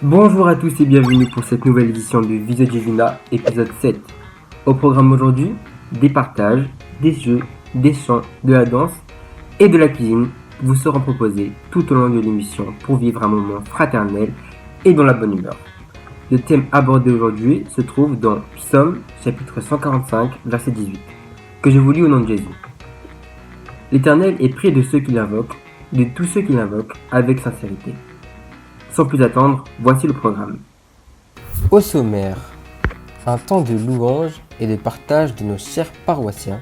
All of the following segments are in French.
Bonjour à tous et bienvenue pour cette nouvelle édition de Visio Jejuna, épisode 7. Au programme aujourd'hui, des partages, des jeux, des chants, de la danse et de la cuisine vous seront proposés tout au long de l'émission pour vivre un moment fraternel et dans la bonne humeur. Le thème abordé aujourd'hui se trouve dans Psaume chapitre 145 verset 18, que je vous lis au nom de Jésus. L'Éternel est près de ceux qui l'invoquent, de tous ceux qui l'invoquent avec sincérité. Sans plus attendre, voici le programme. Au sommaire, un temps de louange et de partage de nos chers paroissiens.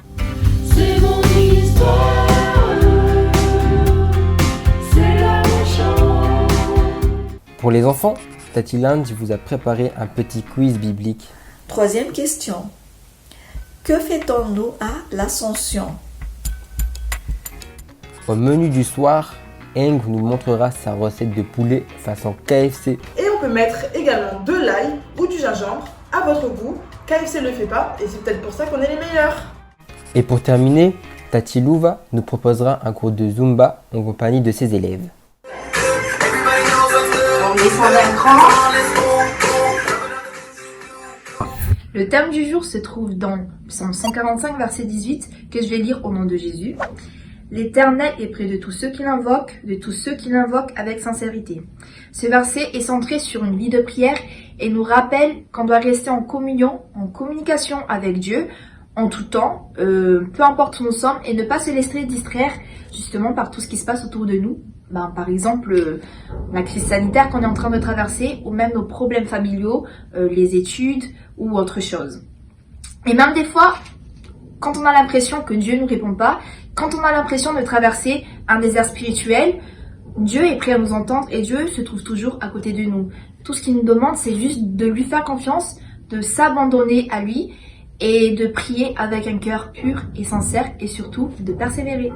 C'est mon histoire, c'est la chant. Pour les enfants, Tati Lynn vous a préparé un petit quiz biblique. Troisième question. Que fait-on-nous à l'Ascension? Au menu du soir, Eng nous montrera sa recette de poulet façon KFC. Et on peut mettre également de l'ail ou du gingembre à votre goût. KFC ne le fait pas et c'est peut-être pour ça qu'on est les meilleurs. Et pour terminer, Tati Louva nous proposera un cours de Zumba en compagnie de ses élèves. Le thème du jour se trouve dans Psaume 145, verset 18, que je vais lire au nom de Jésus. L'Éternel est près de tous ceux qui l'invoquent, de tous ceux qui l'invoquent avec sincérité. Ce verset est centré sur une vie de prière et nous rappelle qu'on doit rester en communion, en communication avec Dieu, en tout temps, peu importe où nous sommes, et ne pas se laisser distraire justement par tout ce qui se passe autour de nous. Par exemple, la crise sanitaire qu'on est en train de traverser, ou même nos problèmes familiaux, les études ou autre chose. Et même des fois, quand on a l'impression que Dieu ne nous répond pas, quand on a l'impression de traverser un désert spirituel, Dieu est prêt à nous entendre et Dieu se trouve toujours à côté de nous. Tout ce qu'il nous demande, c'est juste de lui faire confiance, de s'abandonner à lui et de prier avec un cœur pur et sincère et surtout de persévérer.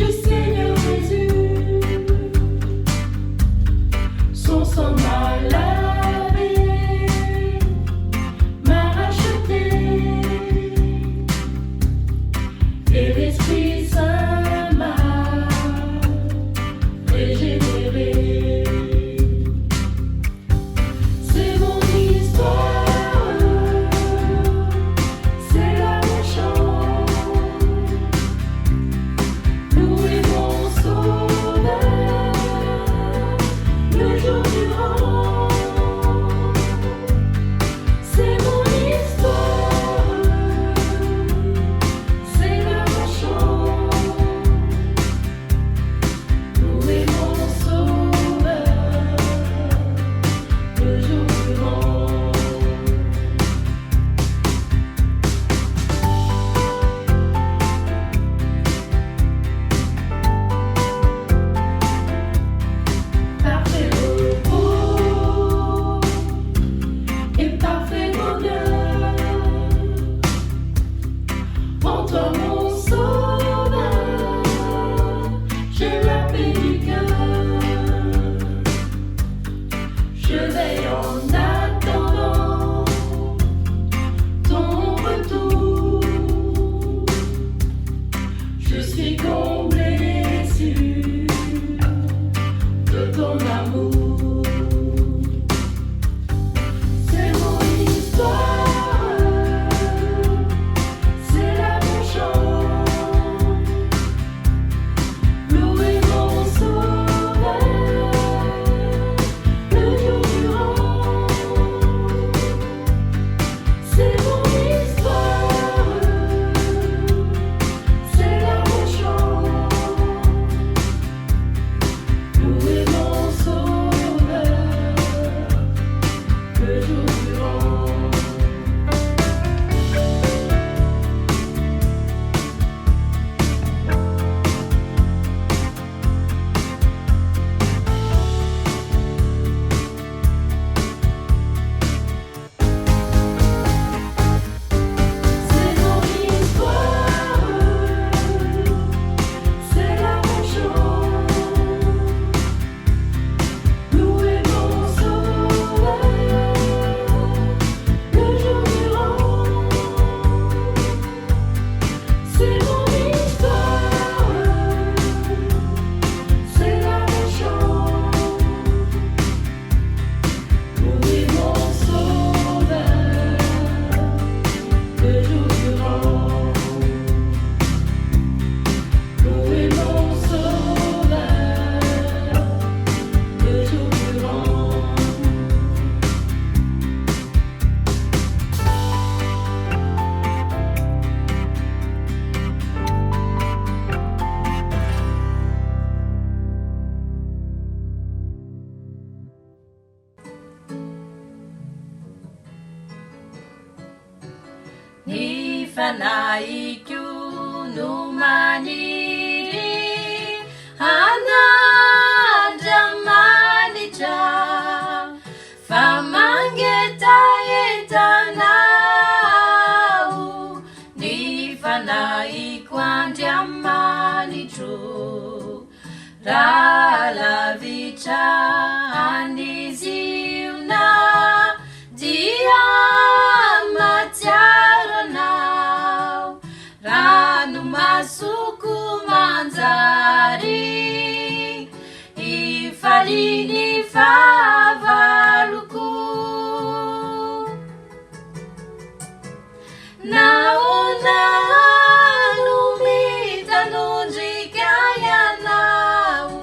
du Seigneur Jésus. Son sang m'a lavé, m'a racheté, et l'Esprit Saint m'a régénéré. C'est mon histoire, c'est là mon chant. Louez mon Sauveur le jour durant. C'est mon histoire, c'est là mon chant. Louez mon Sauveur le jour durant. Parfait repos et parfait bonheur en toi mon Sauveur, j'ai la paix du cœur. Je veille en attendant ton retour. Je suis comblé sûr de ton amour. C'est mon histoire, c'est là mon chant. Louez mon Sauveur le jour durant. C'est mon histoire, c'est là mon chant. Louez mon Sauveur le jour durant. C'est mon histoire, c'est là mon chant. Louez mon Sauveur le jour durant. C'est mon histoire, c'est là mon chant. Louez mon Sauveur le jour durant. Louez mon Sauveur le jour durant. Nifanaikyu numaniri anajamanija famangeta yetanau nifanaikwandiamanichu ralavicha aniziuna diamatiaranau ranu masuku manzari ifalini favaluku naona lumitanunjikayanau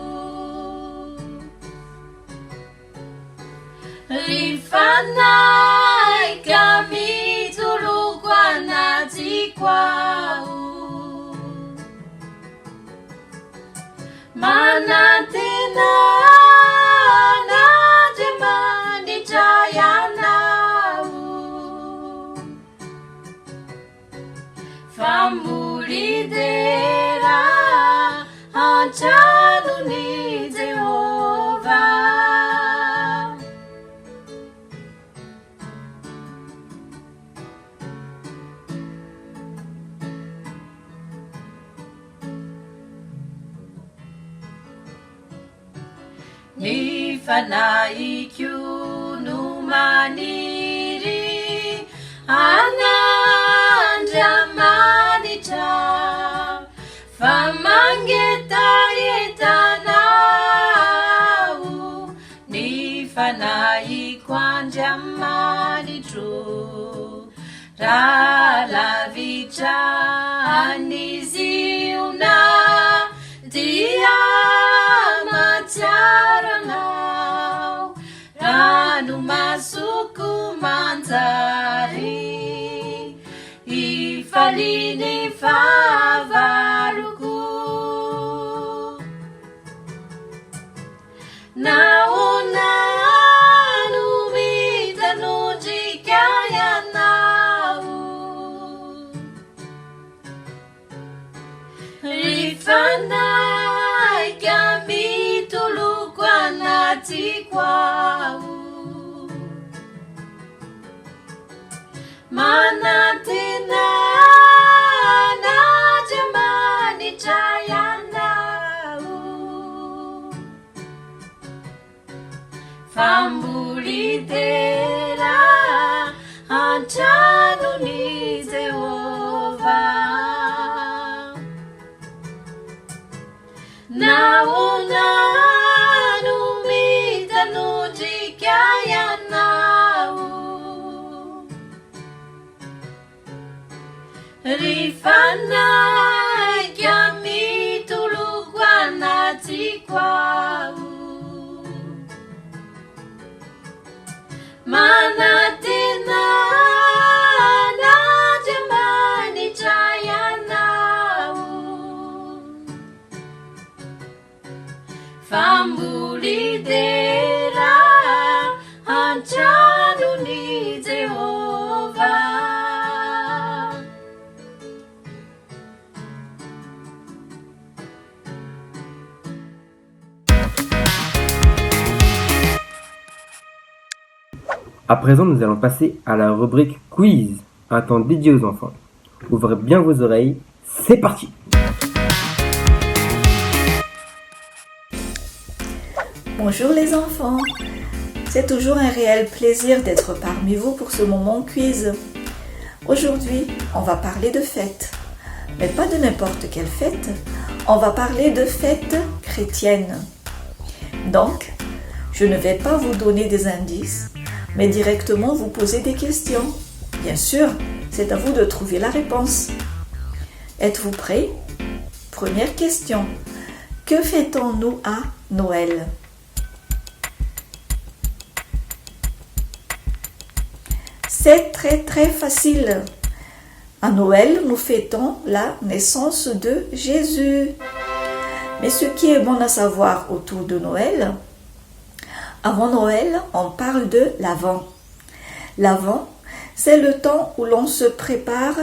rifanai kami tulukwanatikwau manatena najemani jayanau famulidera anchanuni Jehovah. Ny fanahiky no maniry an'Andriamanitra fa mangetaetanao ny fanahiko Andriamanitro raha lavitra an'izy io na dia matsiaranao rano masoko manjary ifaliny fahavaloko naona no mitanondrika ianao rifanaika mitoloko anatiko ao manantena n'Andriamanitra ianao fambolidera antranon'i Jehovah naona no mitanondrika ianao rifanaika mitoloko anatiko ao manantena n'Andriamanitra ianao fambolidera antranon'i Jehovah À présent, nous allons passer à la rubrique quiz, un temps dédié aux enfants. Ouvrez bien vos oreilles, c'est parti! Bonjour les enfants, c'est toujours un réel plaisir d'être parmi vous pour ce moment quiz. Aujourd'hui, on va parler de fêtes, mais pas de n'importe quelle fête, on va parler de fêtes chrétiennes. Donc, je ne vais pas vous donner des indices, mais directement vous poser des questions. Bien sûr, c'est à vous de trouver la réponse. Êtes-vous prêts? Première question. Que fêtons-nous à Noël? C'est très facile. À Noël, nous fêtons la naissance de Jésus. Mais ce qui est bon à savoir autour de Noël, avant Noël, on parle de l'Avent. L'Avent, c'est le temps où l'on se prépare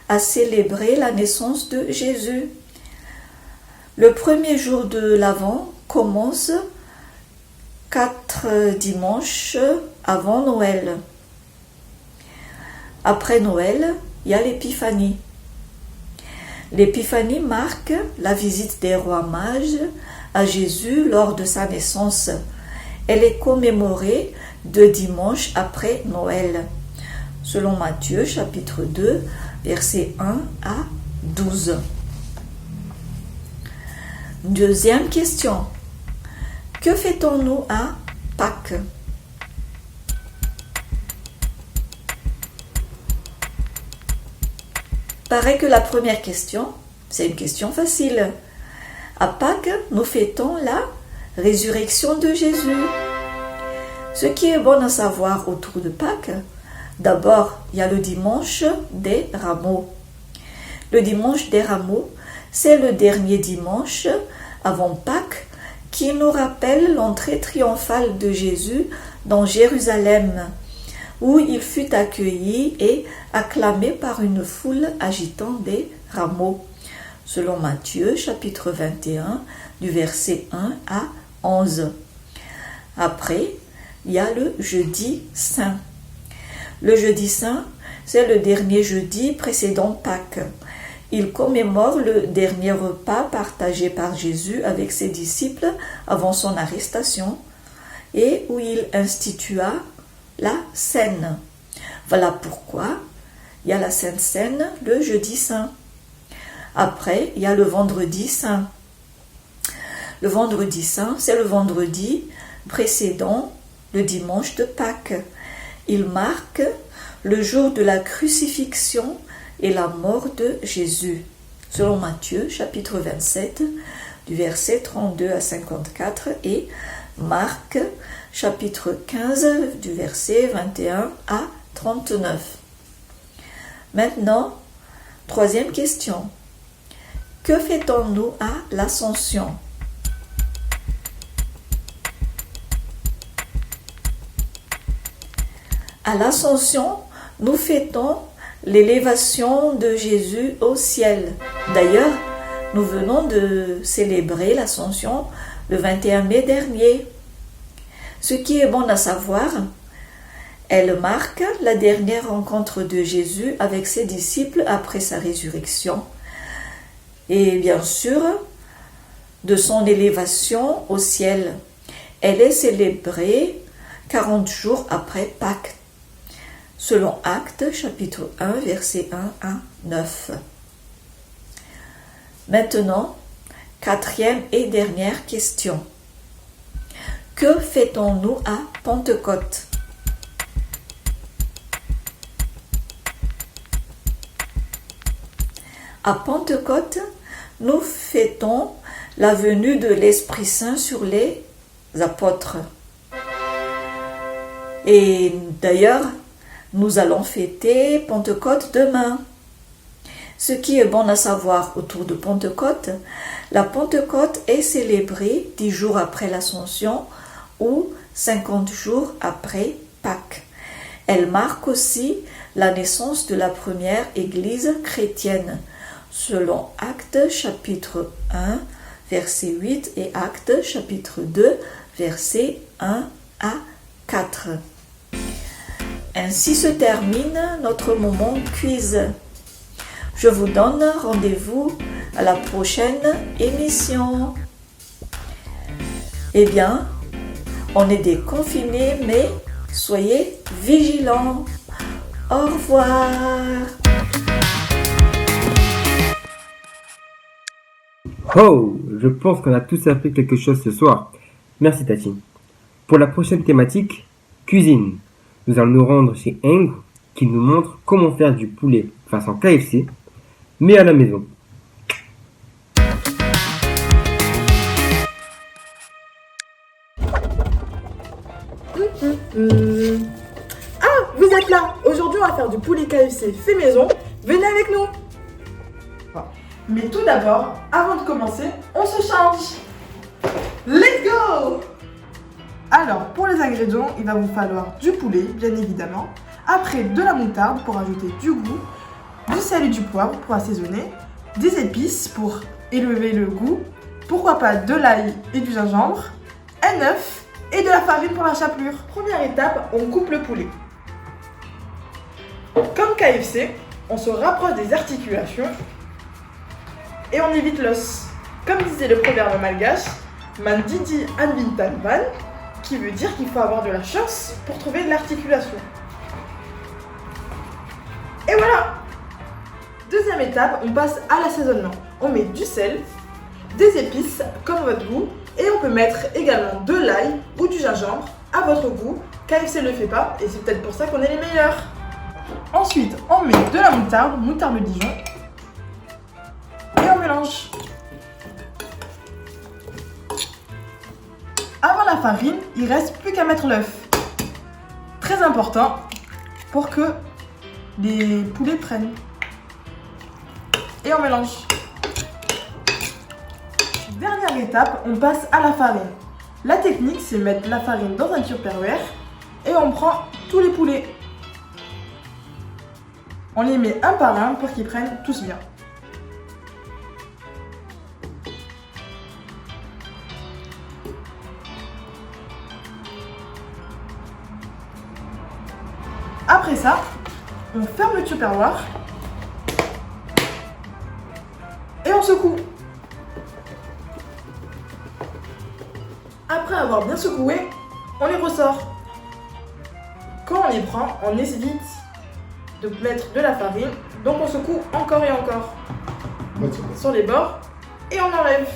à célébrer la naissance de Jésus. Le premier jour de l'Avent commence 4 dimanches avant Noël. Après Noël, il y a l'Épiphanie. L'Épiphanie marque la visite des rois mages à Jésus lors de sa naissance. Elle est commémorée 2 dimanches après Noël, selon Matthieu chapitre 2, versets 1 à 12. Deuxième question. Que fêtons-nous à Pâques? Paraît que la première question, c'est une question facile. À Pâques, nous fêtons la résurrection de Jésus. Ce qui est bon à savoir autour de Pâques, d'abord, il y a le dimanche des Rameaux. Le dimanche des Rameaux, c'est le dernier dimanche avant Pâques qui nous rappelle l'entrée triomphale de Jésus dans Jérusalem, où il fut accueilli et acclamé par une foule agitant des rameaux, selon Matthieu chapitre 21, du verset 1 à 11. Après, il y a le jeudi saint. Le jeudi saint, c'est le dernier jeudi précédant Pâques. Il commémore le dernier repas partagé par Jésus avec ses disciples avant son arrestation et où il institua la Cène. Voilà pourquoi il y a la Sainte Seine le jeudi saint. Après, il y a le vendredi saint. Le vendredi saint, c'est le vendredi précédent le dimanche de Pâques. Il marque le jour de la crucifixion et la mort de Jésus. Selon Matthieu, chapitre 27, du verset 32 à 54, et Marc, chapitre 15, du verset 21 à 39. Maintenant, troisième question. Que fêtons-nous à l'Ascension? À l'Ascension, nous fêtons l'élévation de Jésus au ciel. D'ailleurs, nous venons de célébrer l'Ascension le 21 mai dernier. Ce qui est bon à savoir, elle marque la dernière rencontre de Jésus avec ses disciples après sa résurrection. Et bien sûr, de son élévation au ciel. Elle est célébrée 40 jours après Pâques, selon Actes, chapitre 1, verset 1 à 9. Maintenant, quatrième et dernière question. Que fêtons-nous à Pentecôte? À Pentecôte, nous fêtons la venue de l'Esprit Saint sur les apôtres. Et d'ailleurs, nous allons fêter Pentecôte demain. Ce qui est bon à savoir autour de Pentecôte, la Pentecôte est célébrée 10 jours après l'Ascension ou 50 jours après Pâques. Elle marque aussi la naissance de la première Église chrétienne, selon Actes chapitre 1, verset 8 et Actes chapitre 2, verset 1 à 4. Ainsi se termine notre moment quiz. Je vous donne rendez-vous à la prochaine émission. Eh bien, on est déconfinés, mais soyez vigilants. Au revoir. Oh, je pense qu'on a tous appris quelque chose ce soir. Merci Tati. Pour la prochaine thématique, cuisine. Nous allons nous rendre chez Eng qui nous montre comment faire du poulet façon KFC, mais à la maison. Ah, vous êtes là. Aujourd'hui, on va faire du poulet KFC fait maison. Venez avec nous. Mais tout d'abord, avant de commencer, on se change. Let's go! Alors, pour les ingrédients, il va vous falloir du poulet, bien évidemment. Après, de la moutarde pour ajouter du goût, du sel et du poivre pour assaisonner, des épices pour élever le goût, pourquoi pas de l'ail et du gingembre, un œuf et de la farine pour la chapelure. Première étape, on coupe le poulet. Comme KFC, on se rapproche des articulations et on évite l'os. Comme disait le proverbe malgache, Man didi an bintan van, qui veut dire qu'il faut avoir de la chance pour trouver de l'articulation. Et voilà! Deuxième étape, on passe à l'assaisonnement. On met du sel, des épices comme votre goût, et on peut mettre également de l'ail ou du gingembre à votre goût. KFC ne le fait pas, et c'est peut-être pour ça qu'on est les meilleurs. Ensuite, on met de la moutarde de Dijon, et on mélange. Avant la farine, il reste plus qu'à mettre l'œuf. Très important pour que les poulets prennent. Et on mélange. Dernière étape, on passe à la farine. La technique, c'est mettre la farine dans un tupperware et on prend tous les poulets. On les met un par un pour qu'ils prennent tous bien. Après ça, on ferme le tupperware secoue. Après avoir bien secoué, on les ressort. Quand on les prend, on évite de mettre de la farine, donc on secoue encore et encore sur les bords et on enlève.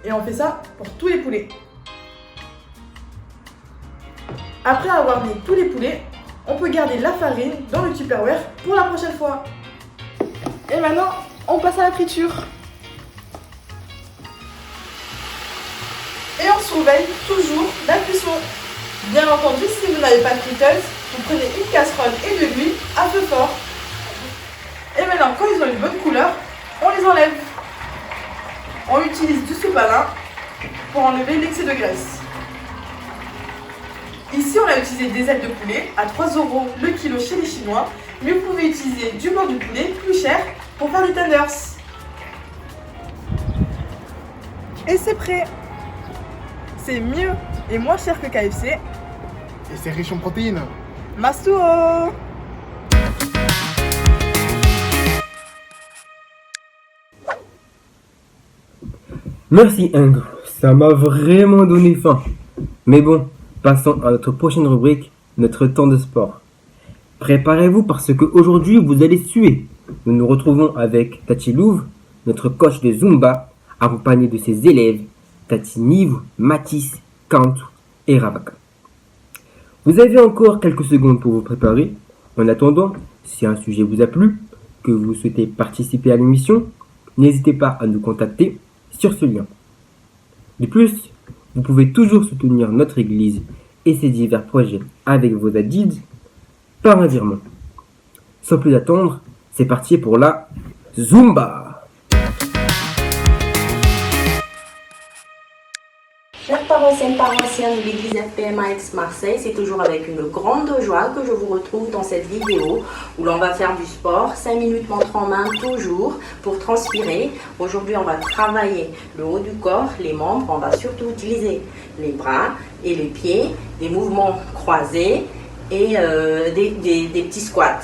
Et on fait ça pour tous les poulets. Après avoir mis tous les poulets, on peut garder la farine dans le Tupperware pour la prochaine fois. Et maintenant, on passe à la friture. Et on surveille toujours la cuisson. Bien entendu, si vous n'avez pas de friteuse, vous prenez une casserole et de l'huile à feu fort. Et maintenant, quand ils ont une bonne couleur, on les enlève. On utilise du sopalin pour enlever l'excès de graisse. Ici, on a utilisé des ailes de poulet à 3 € le kilo chez les Chinois, mais vous pouvez utiliser du blanc de poulet plus cher pour faire des tenders. Et c'est prêt. C'est mieux et moins cher que KFC. Et c'est riche en protéines. Masuo! Merci Ingres, ça m'a vraiment donné faim. Mais bon, passons à notre prochaine rubrique, notre temps de sport. Préparez-vous parce qu'aujourd'hui vous allez suer. Nous nous retrouvons avec Tati Louve, notre coach de Zumba, accompagné de ses élèves Tati Nive, Mathis, Kantou et Ravaka. Vous avez encore quelques secondes pour vous préparer. En attendant, si un sujet vous a plu, que vous souhaitez participer à l'émission, n'hésitez pas à nous contacter sur ce lien. De plus, vous pouvez toujours soutenir notre église et ses divers projets avec vos adides par un virement. Sans plus attendre, c'est parti pour la Zumba! Chers paroissiens de l'église FPMA Aix-Marseille, c'est toujours avec une grande joie que je vous retrouve dans cette vidéo où l'on va faire du sport, 5 minutes montre en main toujours pour transpirer. Aujourd'hui, on va travailler le haut du corps, les membres, on va surtout utiliser les bras et les pieds, des mouvements croisés et des petits squats.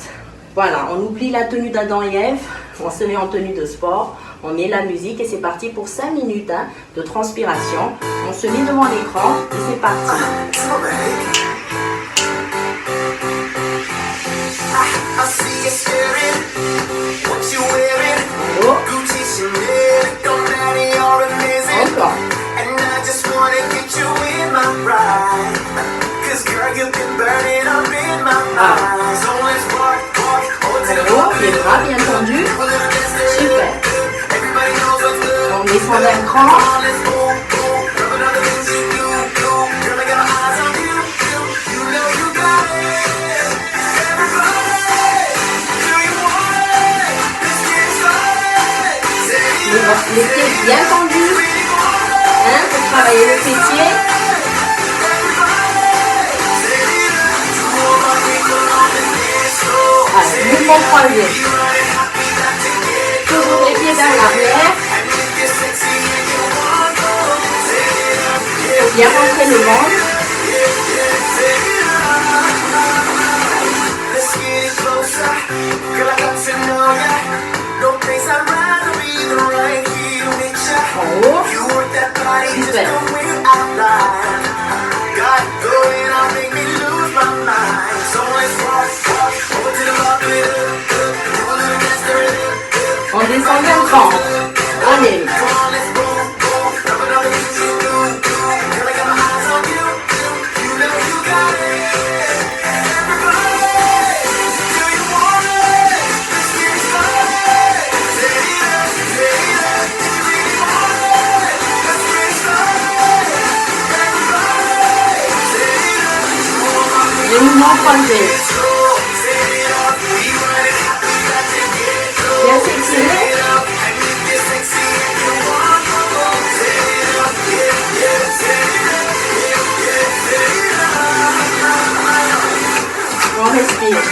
Voilà, on oublie la tenue d'Adam et Ève, on se met en tenue de sport. On met la musique et c'est parti pour 5 minutes de transpiration. On se met devant l'écran et c'est parti. Encore. Les bras bien tendus. Super. On descend d'un cran. Les pieds bien tendus. Pour travailler le fessier. Allez, mouvement croisé. Toujours les pieds vers l'arrière. Bien rentrer le ventre. En haut. Super. On descend d'un cran. Allez. Les mouvements croisés. Bien s'étirer. On respire.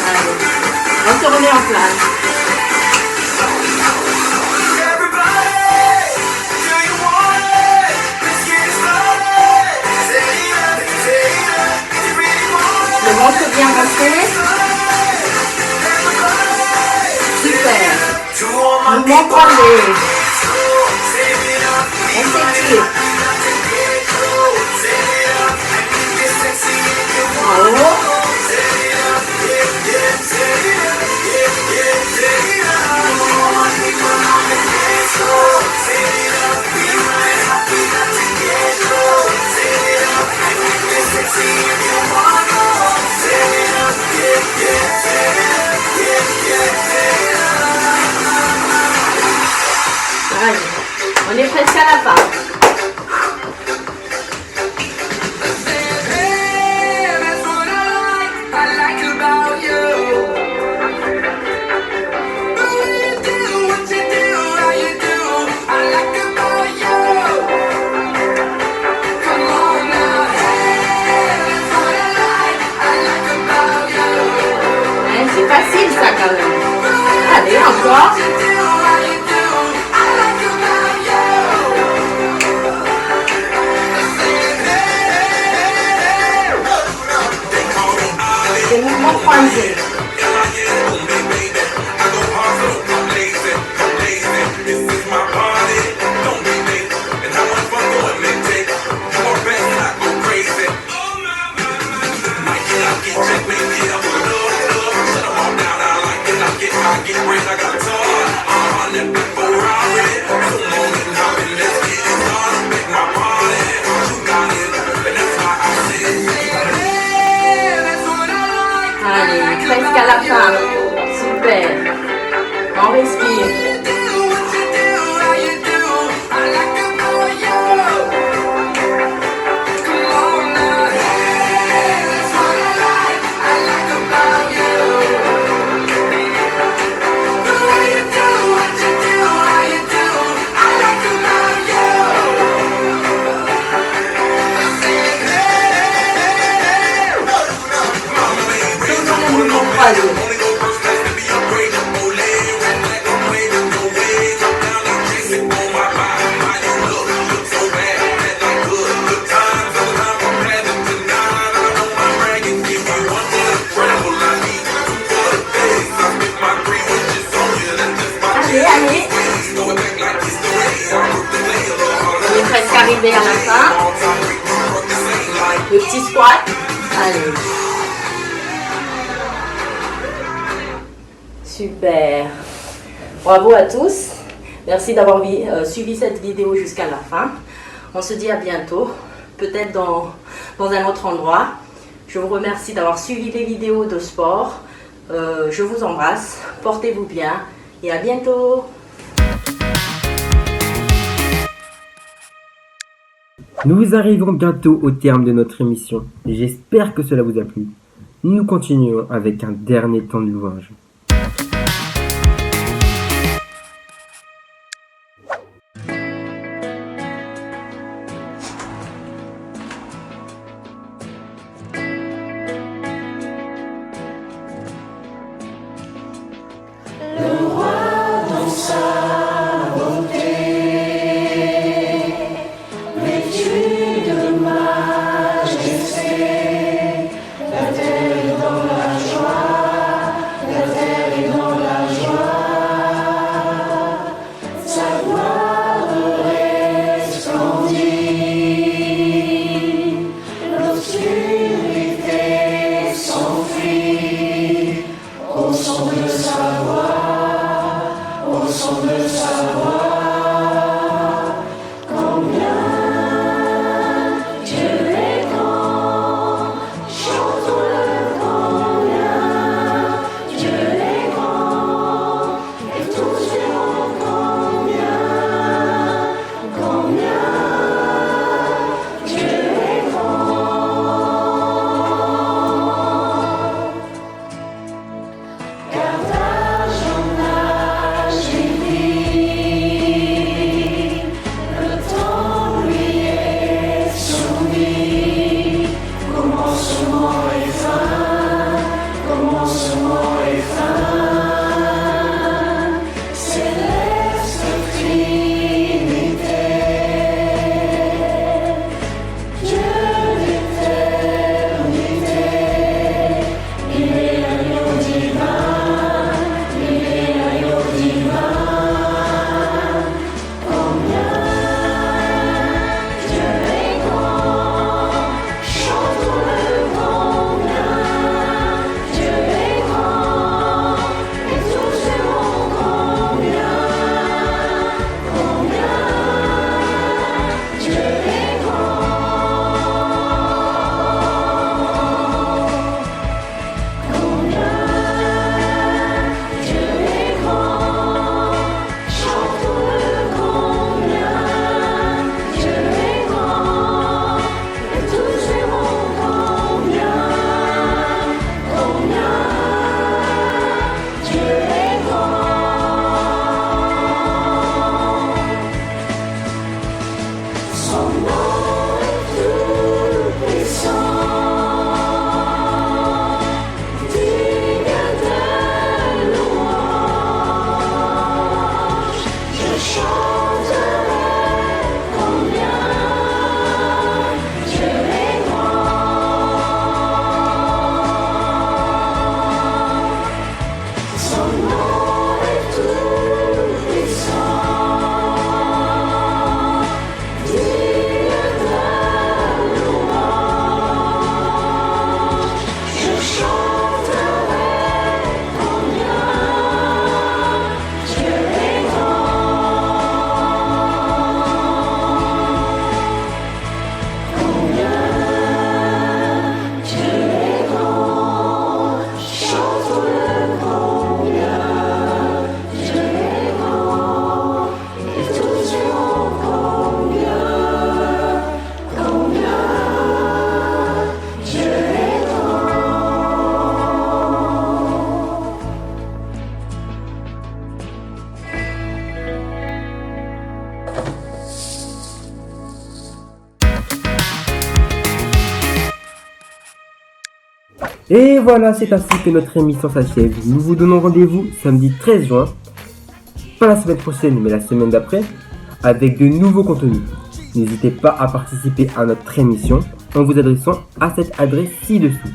Allez. On se remet en place. mouvement croisé. On s'étire. Bravo. Allez, on est presque à la fin. C'est facile ça quand même. Allez, encore. Des mouvements croisés. Allez, presque à la fin. Super. On respire. Allez. On est presque arrivé à la fin. Le petit squat. Allez. Super. Bravo à tous. Merci d'avoir suivi cette vidéo jusqu'à la fin. On se dit à bientôt, peut-être dans un autre endroit. Je vous remercie d'avoir suivi les vidéos de sport. Je vous embrasse. Portez-vous bien et à bientôt. Nous arrivons bientôt au terme de notre émission. J'espère que cela vous a plu. Nous continuons avec un dernier temps de louange. Car ta journée, j'ai dit. Et voilà, c'est ainsi que notre émission s'achève. Nous vous donnons rendez-vous samedi 13 juin, pas la semaine prochaine mais la semaine d'après, avec de nouveaux contenus. N'hésitez pas à participer à notre émission en vous adressant à cette adresse ci-dessous.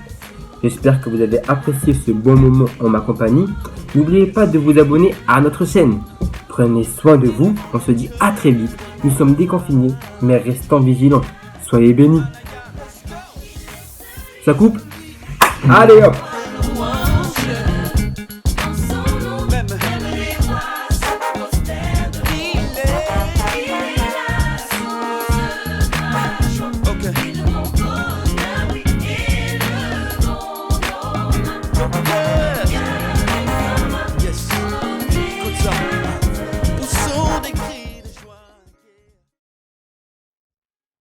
J'espère que vous avez apprécié ce bon moment en ma compagnie. N'oubliez pas de vous abonner à notre chaîne. Prenez soin de vous, on se dit à très vite. Nous sommes déconfinés, mais restons vigilants. Soyez bénis. Ça coupe ? Allez hop!